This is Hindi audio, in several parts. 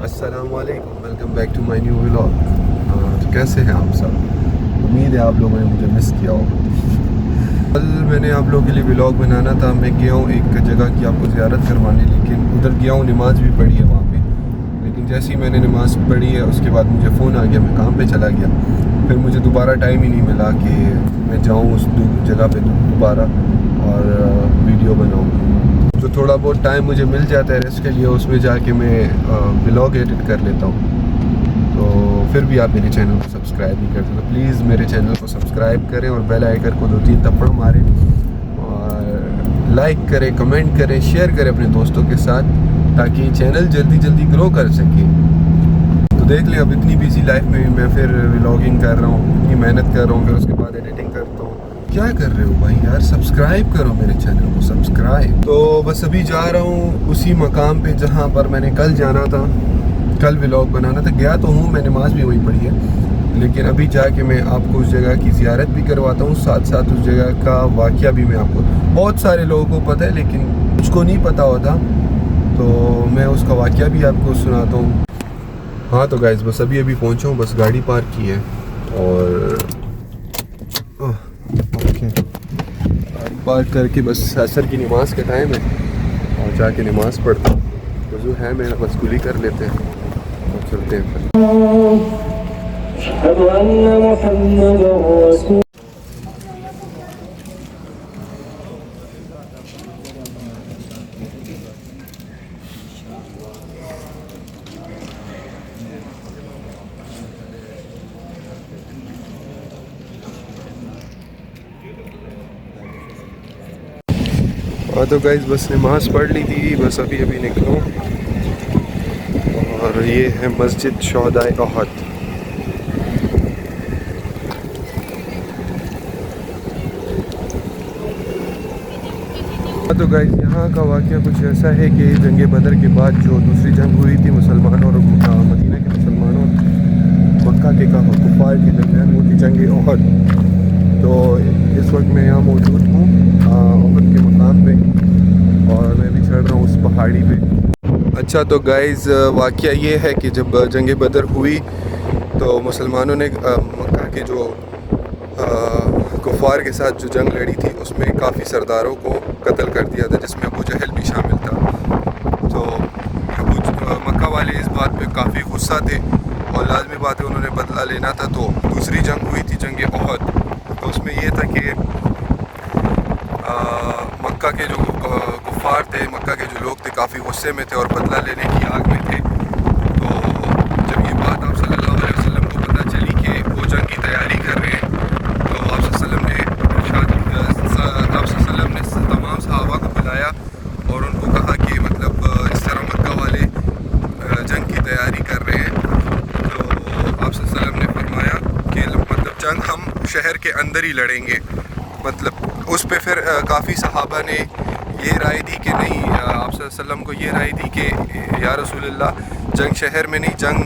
अस्सलामुअलैकुम, welcome back to my new vlog. तो कैसे हैं आप सब? उम्मीद है आप लोगों ने मुझे मिस किया हो। कल मैंने आप लोगों के लिए व्लॉग बनाना था। मैं गया हूँ एक जगह की आपको ज़ियारत करवाने, लेकिन उधर गया हूँ, नमाज़ भी पढ़ी है वहाँ पे। लेकिन जैसे ही मैंने नमाज़ पढ़ी है उसके बाद मुझे फ़ोन आ गया, मैं काम पे चला गया। फिर मुझे दोबारा टाइम ही नहीं मिला कि मैं जाऊँ उस जगह पे दोबारा और वीडियो बनाऊँ। तो थोड़ा बहुत टाइम मुझे मिल जाता है रेस्ट के लिए, उसमें जाके मैं व्लॉग एडिट कर लेता हूँ। तो फिर भी आप मेरे चैनल को सब्सक्राइब नहीं करते तो प्लीज़ मेरे चैनल को सब्सक्राइब करें और बेल आइकन को 2-3 थप्पड़ मारें और लाइक करें, कमेंट करें, शेयर करें अपने दोस्तों के साथ, ताकि चैनल जल्दी जल्दी ग्रो कर सके। तो देख लें, अब इतनी बिजी लाइफ में मैं फिर व्लॉगिंग कर रहा हूँ, इतनी मेहनत कर रहा हूँ, फिर उसके बाद एडिटिंग करता हूँ। क्या कर रहे हो भाई यार, सब्सक्राइब करो मेरे चैनल को, सब्सक्राइब। तो बस अभी जा रहा हूँ उसी मकाम पे जहाँ पर मैंने कल जाना था, कल व्लॉग बनाना था। गया तो हूँ, मैं नमाज भी वहीं पढ़ी है, लेकिन अभी जाके मैं आपको उस जगह की ज़ियारत भी करवाता हूँ, साथ साथ उस जगह का वाक़या भी मैं आपको, बहुत सारे लोगों को पता है लेकिन मुझको नहीं पता होता, तो मैं उसका वाक़या भी आपको सुनाता हूँ। हाँ तो गाइज़, बस अभी पहुँचा हूँ, बस गाड़ी पार्क की है और ओके, गाड़ी पार्क करके बस असर की नमाज़ का टाइम है और जाके नमाज़ पढ़ता हूँ। वज़ू है मेरा, बस कुली कर लेते हैं और चलते हैं फिर। हाँ तो गाइज़, बस नमाज़ पढ़ ली थी, बस अभी निकलूँ और ये है मस्जिद शोहदाए अहद। हाँ तो गाइज़, यहाँ का वाक़या कुछ ऐसा है कि जंग बदर के बाद जो दूसरी जंग हुई थी मुसलमानों और मदीना के मुसलमानों मक्का के कुफ़ार के दरमियान, वो थी जंग अहद। तो इस वक्त मैं यहाँ मौजूद हूँ अहद के मकाम पे और मैं भी चढ़ रहा हूँ उस पहाड़ी पे। अच्छा तो गाइज़, वाक़या ये है कि जब जंग बदर हुई तो मुसलमानों ने मक्का के जो कुफ़ार के साथ जो जंग लड़ी थी उसमें काफ़ी सरदारों को कत्ल कर दिया था, जिसमें अबू जहल भी शामिल था। तो मक्का वाले इस बात पे काफ़ी गुस्सा थे और लाजमी बात है उन्होंने बदला लेना था। तो दूसरी जंग हुई थी जंग अहद, तो उसमें ये था कि मक्का के जो कुफ़ार थे, मक्का के जो लोग थे, काफ़ी गुस्से में थे और बदला लेने की आग में थे। तो जब ये बात आप सल्लल्लाहु अलैहि वसल्लम को पता चली कि वो जंग की तैयारी कर रहे हैं, तो आप सल्लल्लाहु अलैहि वसल्लम ने तमाम सहाबा को बुलाया और उनको कहा कि मतलब इस तरह मक्का वाले जंग की तैयारी कर रहे हैं। तो आप सल्लल्लाहु अलैहि वसल्लम ने फरमाया कि मतलब जंग हम शहर के अंदर ही लड़ेंगे। मतलब उस पे फिर काफ़ी सहाबा ने ये राय दी कि नहीं, आप सल्लल्लाहु अलैहि वसल्लम को ये राय दी कि या रसूलल्लाह, जंग शहर में नहीं, जंग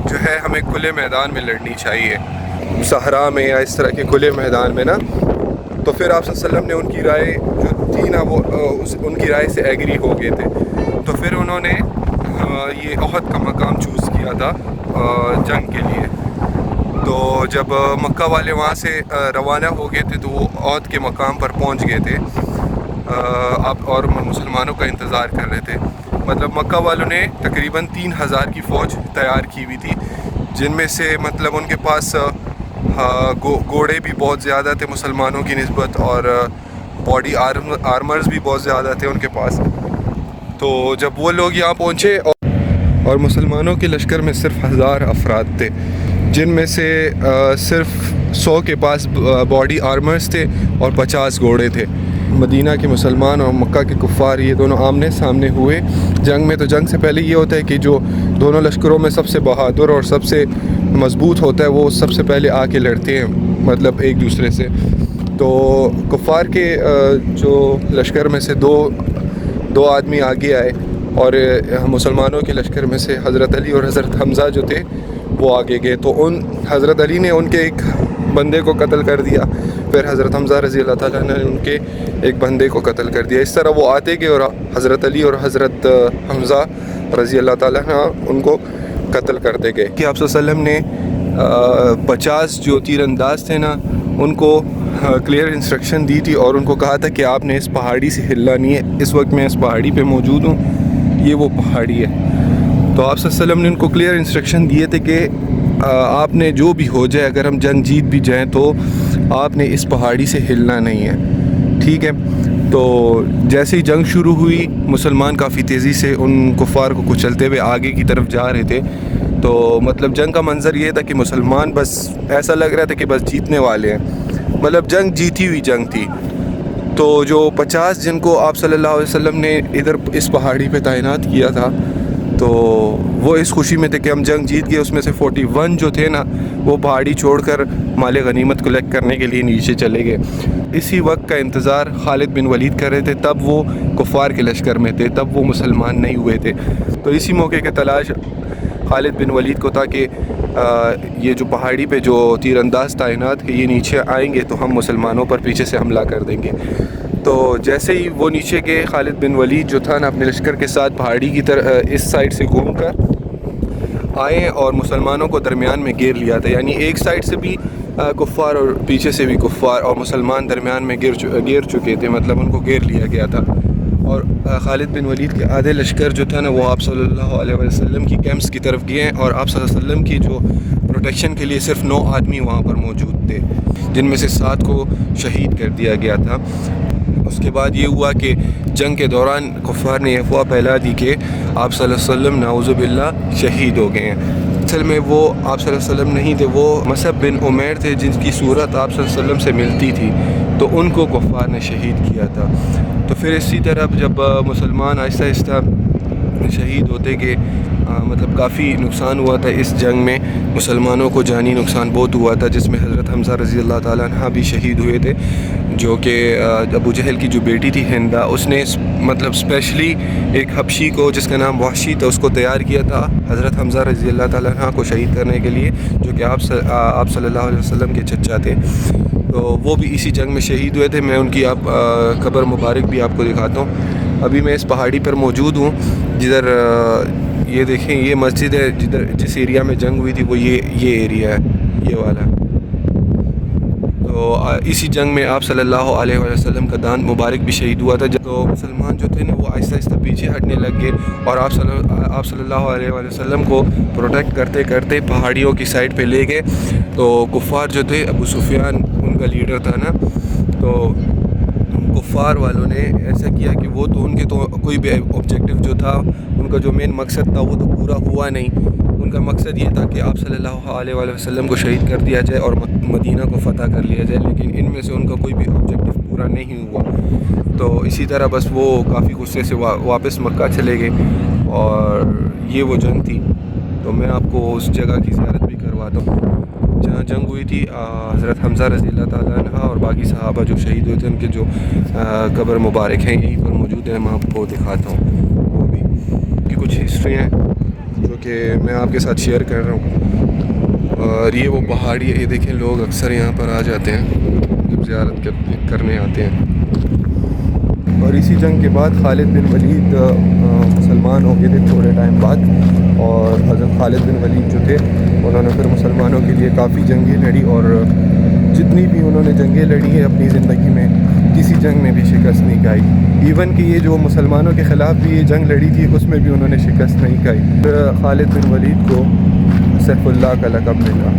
जो है हमें खुले मैदान में लड़नी चाहिए, सहरा में या इस तरह के खुले मैदान में ना। तो फिर आप सल्लल्लाहु अलैहि वसल्लम ने उनकी राय जो थी ना, वो उनकी राय से एग्री हो गए थे। तो फिर उन्होंने ये अहद का मकाम चूज़ किया था जंग के लिए। तो जब मक्का वाले वहाँ से रवाना हो गए थे तो वो अहद के मकाम पर पहुँच गए थे अब और मुसलमानों का इंतज़ार कर रहे थे। मतलब मक्का वालों ने तकरीबन 3000 की फ़ौज तैयार की हुई थी, जिनमें से मतलब उनके पास घोड़े भी बहुत ज़्यादा थे मुसलमानों की निस्बत और बॉडी आर्मर्स भी बहुत ज़्यादा थे उनके पास। तो जब वो लोग यहाँ पहुँचे और मुसलमानों के लश्कर में सिर्फ 1000 अफराद थे, जिनमें से सिर्फ 100 के पास बॉडी आर्मर्स थे और 50 घोड़े थे। मदीना के मुसलमान और मक्का के कुफ़ार ये दोनों आमने सामने हुए जंग में। तो जंग से पहले ये होता है कि जो दोनों लश्करों में सबसे बहादुर और सबसे मजबूत होता है वो सबसे पहले आके लड़ते हैं, मतलब एक दूसरे से। तो कुफ़ार के जो लश्कर में से दो आदमी आगे आए और मुसलमानों के लश्कर में से हज़रत अली और हज़रत हमज़ा जो थे वो आगे गए। तो उन हज़रत अली ने उनके एक बंदे को कत्ल कर दिया, फिर हज़रत हमज़ा रज़ी अल्लाह ताला ने उनके एक बंदे को कत्ल कर दिया। इस तरह वो आते गए और हज़रत अली और हज़रत हमज़ा रज़ी अल्लाह ताला ने उनको कत्ल करते गए कि आप सल्लल्लाहु अलैहि वसल्लम ने 50 जो तीरंदाज थे ना उनको क्लियर इंस्ट्रक्शन दी थी और उनको कहा था कि आपने इस पहाड़ी से हिलना नहीं है। इस वक्त मैं इस पहाड़ी पे मौजूद हूँ, ये वो पहाड़ी है। तो आप सल्लल्लाहु अलैहि वसल्लम ने उनको क्लियर इंस्ट्रक्शन दिए थे कि आपने जो भी हो जाए, अगर हम जंग जीत भी जाएं तो आपने इस पहाड़ी से हिलना नहीं है, ठीक है। तो जैसे ही जंग शुरू हुई, मुसलमान काफ़ी तेज़ी से उन कुफ़ार को कुचलते हुए आगे की तरफ जा रहे थे। तो मतलब जंग का मंज़र ये था कि मुसलमान बस ऐसा लग रहा था कि बस जीतने वाले हैं, मतलब जंग जीती हुई जंग थी। तो जो 50 जिनको आप सल्लल्लाहु अलैहि वसल्लम ने इधर इस पहाड़ी पे तैनात किया था, तो वो इस खुशी में थे कि हम जंग जीत गए। उसमें से 41 जो थे ना, वो पहाड़ी छोड़कर माले गनीमत कलेक्ट करने के लिए नीचे चले गए। इसी वक्त का इंतज़ार खालिद बिन वलीद कर रहे थे, तब वो कुफ़ार के लश्कर में थे, तब वो मुसलमान नहीं हुए थे। तो इसी मौके की तलाश खालिद बिन वलीद को था कि ये जो पहाड़ी पे जो तीरंदाज तैनात है ये नीचे आएंगे तो हम मुसलमानों पर पीछे से हमला कर देंगे। तो जैसे ही वो नीचे गए, खालिद बिन वलीद जो था ना अपने लश्कर के साथ पहाड़ी की तरह इस साइड से घूमकर आए और मुसलमानों को दरमियान में घेर लिया था। यानी एक साइड से भी कुफ़ार और पीछे से भी कुफ़ार, और मुसलमान दरमियान में घेर चुके थे, मतलब उनको घेर लिया गया था। और खालिद बिन वलीद के आधे लश्कर जो था ना वो आप सल्लल्लाहु अलैहि वसल्लम की कैंप्स की तरफ गए और आप सल्लल्लाहु अलैहि वसल्लम की जो प्रोटेक्शन के लिए सिर्फ 9 आदमी वहाँ पर मौजूद थे, जिनमें से 7 को शहीद कर दिया गया था। उसके बाद ये हुआ कि जंग के दौरान कुफ़ार ने अफवाह फैला दी कि आप सल्लल्लाहु अलैहि वसल्लम नाउज़ुबिल्लाह शहीद हो गए हैं। असल में वो आप सल्लल्लाहु अलैहि वसल्लम नहीं थे, वो मसअब बिन उमैर थे, जिनकी सूरत आप सल्लल्लाहु अलैहि वसल्लम से मिलती थी, तो उनको कुफ़ार ने शहीद किया था। तो फिर इसी तरह जब मुसलमान आहिस्ता आहिस्ता शहीद होते गए, मतलब काफ़ी नुकसान हुआ था इस जंग में, मुसलमानों को जानी नुकसान बहुत हुआ था, जिसमें हज़रत हमज़ा रज़ी अल्लाह ताला अन्हा भी शहीद हुए थे, जो कि अबू जहल की जो बेटी थी हिंदा, उसने मतलब स्पेशली एक हबशी को जिसका नाम वहशी था उसको तैयार किया था हज़रत हमज़ा रज़ी अल्लाह ताला अन्हा को शहीद करने के लिए, जो कि आप सल्लल्लाहु अलैहि वसल्लम के चचा थे। तो वो भी इसी जंग में शहीद हुए थे। मैं उनकी कब्र मुबारक भी आपको दिखाता हूँ। अभी मैं इस पहाड़ी पर मौजूद हूँ जिधर ये देखें, ये मस्जिद है, जिधर जिस एरिया में जंग हुई थी वो ये एरिया है, ये वाला। तो इसी जंग में आप सल्लल्लाहु अलैहि वसल्लम का दान मुबारक भी शहीद हुआ था। तो मुसलमान जो थे ना वो आहिस्ता आहिस्ता पीछे हटने लग गए और आप सल्लल्लाहु अलैहि वसल्लम को प्रोटेक्ट करते करते पहाड़ियों की साइड पे ले गए। तो कुफ़ार जो थे, अबू सुफियान उनका लीडर था ना, तो कुफ़ार वालों ने ऐसा किया कि वो तो उनके तो कोई भी ऑब्जेक्टिव जो था, उनका जो मेन मकसद था वो तो पूरा हुआ नहीं। उनका मकसद ये था कि आप सल्लल्लाहु अलैहि वसल्लम को शहीद कर दिया जाए और मदीना को फ़तह कर लिया जाए, लेकिन इनमें से उनका कोई भी ऑब्जेक्टिव पूरा नहीं हुआ। तो इसी तरह बस वो काफ़ी गुस्से से वापस मक्का चले गए और ये वो जंग थी। तो मैं आपको उस जगह की ज़ियारत भी करवाता हूँ जहाँ जंग हुई थी। हज़रत हमज़ा रज़ी अल्लाह ताला अन्हा और बाकी सहाबा जो शहीद हुए थे उनके जो कब्र मुबारक हैं यहीं पर मौजूद है। मैं आपको दिखाता हूँ वो भी कि कुछ हिस्ट्री हैं जो कि मैं आपके साथ शेयर कर रहा हूँ। और ये वो पहाड़ी है, ये देखें, लोग अक्सर यहाँ पर आ जाते हैं जब ज़ियारत करने आते हैं। और इसी जंग के बाद खालिद बिन वलीद मुसलमान हो गए थे थोड़े टाइम बाद, और हज़रत खालिद बिन वलीद जो थे उन्होंने फिर मुसलमानों के लिए काफ़ी जंगें लड़ी, और जितनी भी उन्होंने जंगें लड़ी हैं अपनी ज़िंदगी में किसी जंग में भी शिकस्त नहीं खाई। इवन कि ये जो मुसलमानों के ख़िलाफ़ भी ये जंग लड़ी थी उसमें भी उन्होंने शिकस्त नहीं खाई। फिर खालिद बिन वलीद को सैफुल्लाह का लक़ब मिला,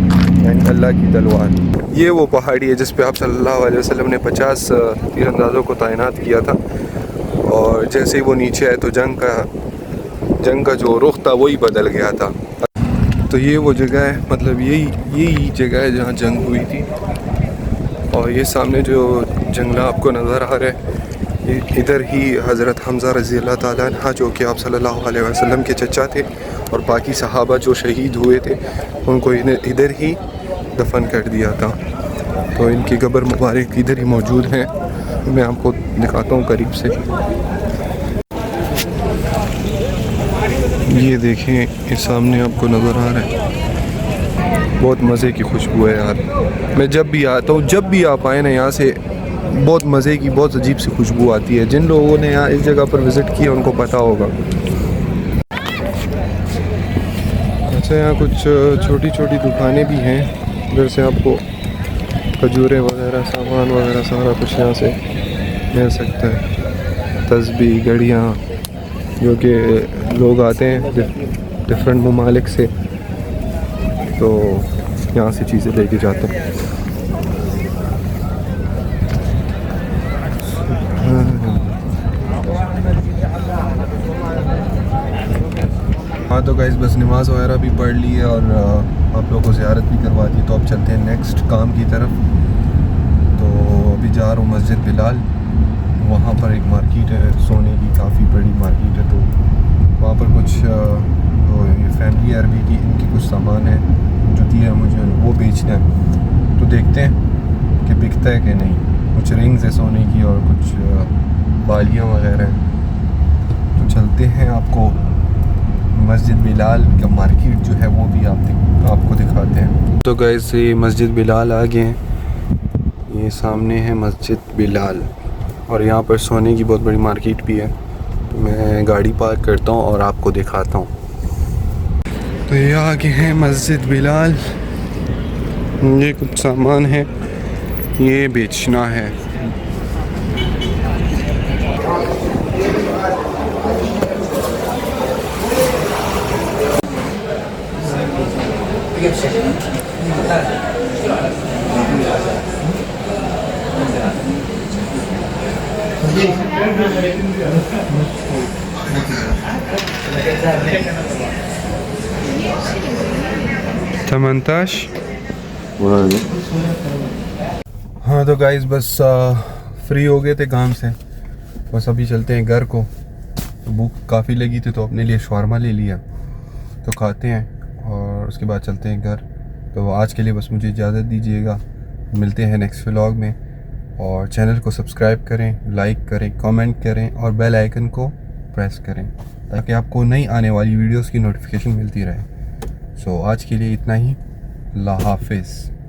यानी अल्लाह की तलवार। ये वो पहाड़ी है जिस पे आप सल्लल्लाहु अलैहि वसल्लम ने 50 तीरंदाज़ों को तैनात किया था, और जैसे ही वो नीचे आए तो जंग का जो रुख था वही बदल गया था। तो ये वो जगह है, मतलब यही जगह है जहाँ जंग हुई थी। और ये सामने जो जंगला आपको नज़र आ रहा है, इधर ही हज़रत हमज़ा रज़ी अल्लाह ताला अन्हा जो कि आप सल्लल्लाहु अलैहि वसल्लम के चचा थे, और बाकी सहाबा जो शहीद हुए थे उनको इधर ही दफन कर दिया था। तो इनकी कब्र मुबारक इधर ही मौजूद हैं। मैं आपको दिखाता हूँ करीब से। ये देखें, ये सामने आपको नज़र आ रहा है, बहुत मज़े की खुशबू है यार। मैं जब भी आता हूँ, जब भी आप आए ना यहाँ से, बहुत मज़े की, बहुत अजीब सी खुशबू आती है। जिन लोगों ने यहाँ इस जगह पर विज़िट किया उनको पता होगा। वैसे यहाँ कुछ छोटी छोटी दुकानें भी हैं, उधर से आपको खजूरें वगैरह सामान वगैरह सारा कुछ यहाँ से मिल सकता है। तस्बीह घड़ियाँ जो कि लोग आते हैं डिफरेंट ममालिक से, तो यहाँ से चीज़ें लेके जाते हैं। हाँ तो गाइस बस नमाज़ वगैरह भी पढ़ ली है और आप लोगों को ज़ियारत भी करवा दी, तो अब चलते हैं नेक्स्ट काम की तरफ। तो अभी जा रहा हूँ मस्जिद बिलाल, वहाँ पर एक मार्केट है सोने की, काफ़ी बड़ी मार्केट है। तो वहाँ पर कुछ ये फैमिली अरबी की इनकी कुछ सामान है जो दिया है मुझे, वो बेचना है। तो देखते हैं कि बिकता है कि नहीं। कुछ रिंग्स है सोने की और कुछ बालियाँ वगैरह हैं। तो चलते हैं, आपको मस्जिद बिलाल का मार्केट जो है वो भी आपको दिखाते हैं। तो गाइस ये मस्जिद बिलाल आ गए हैं, ये सामने है मस्जिद बिलाल और यहाँ पर सोने की बहुत बड़ी मार्केट भी है। तो मैं गाड़ी पार्क करता हूँ और आपको दिखाता हूँ। तो ये आगे हैं मस्जिद बिलाल, ये कुछ सामान है ये बेचना है। तमंताश। हाँ तो गाइस बस फ्री हो गए थे काम से, बस अभी चलते हैं घर को। तो भूख काफ़ी लगी थी तो अपने लिए शवारमा ले लिया, तो खाते हैं और उसके बाद चलते हैं घर। तो आज के लिए बस मुझे इजाज़त दीजिएगा, मिलते हैं नेक्स्ट व्लॉग में। और चैनल को सब्सक्राइब करें, लाइक करें, कमेंट करें और बेल आइकन को प्रेस करें ताकि आपको नई आने वाली वीडियोस की नोटिफिकेशन मिलती रहे। सो आज के लिए इतना ही, अल्लाह हाफिज़।